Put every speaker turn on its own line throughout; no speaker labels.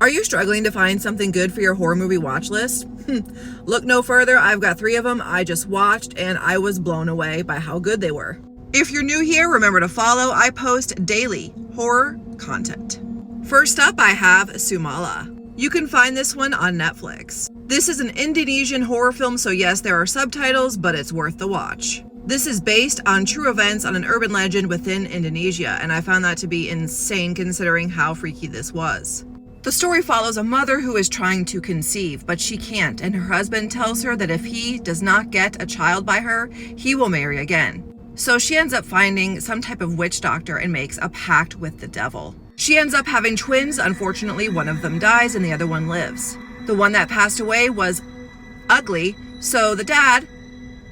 Are you struggling to find something good for your horror movie watch list? Look no further, I've got 3 of them I just watched and I was blown away by how good they were. If you're new here, remember to follow. I post daily horror content. First up, I have Sumala. You can find this one on Netflix. This is an Indonesian horror film, so yes, there are subtitles, but it's worth the watch. This is based on true events on an urban legend within Indonesia, and I found that to be insane considering how freaky this was. The story follows a mother who is trying to conceive, but she can't, and her husband tells her that if he does not get a child by her, he will marry again. So she ends up finding some type of witch doctor and makes a pact with the devil. She ends up having twins. Unfortunately, one of them dies and the other one lives. The one that passed away was ugly, so the dad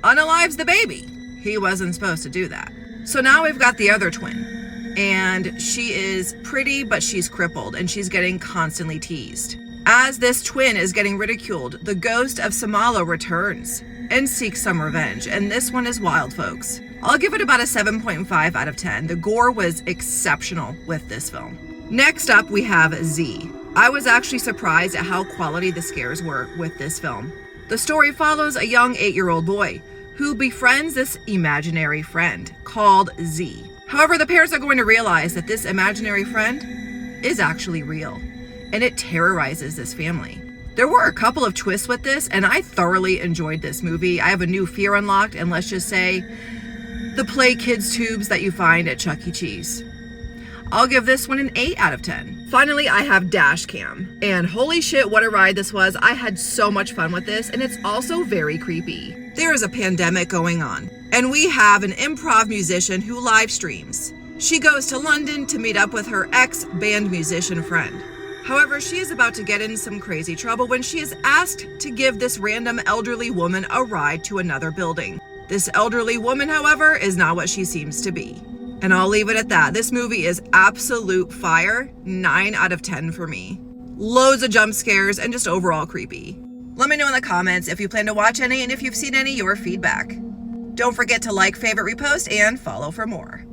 unalives the baby. He wasn't supposed to do that. So now we've got the other twin. And she is pretty, but she's crippled and she's getting constantly teased. As this twin is getting ridiculed, the ghost of Sumala returns and seeks some revenge. And this one is wild, folks. I'll give it about a 7.5 out of 10. The gore was exceptional with this film. Next up, we have Z. I was actually surprised at how quality the scares were with this film. The story follows a young 8-year-old boy who befriends this imaginary friend called Z. However, the parents are going to realize that this imaginary friend is actually real, and it terrorizes this family. There were a couple of twists with this, and I thoroughly enjoyed this movie. I have a new fear unlocked, and let's just say, the Play Kids tubes that you find at Chuck E. Cheese. I'll give this one an 8 out of 10. Finally, I have Dashcam, and holy shit, what a ride this was. I had so much fun with this, and it's also very creepy. There is a pandemic going on, and we have an improv musician who live streams. She goes to London to meet up with her ex-band musician friend. However, she is about to get in some crazy trouble when she is asked to give this random elderly woman a ride to another building. This elderly woman, however, is not what she seems to be. And I'll leave it at that. This movie is absolute fire. 9 out of 10 for me. Loads of jump scares and just overall creepy. Let me know in the comments if you plan to watch any and if you've seen any, your feedback. Don't forget to like, favorite, repost, and follow for more.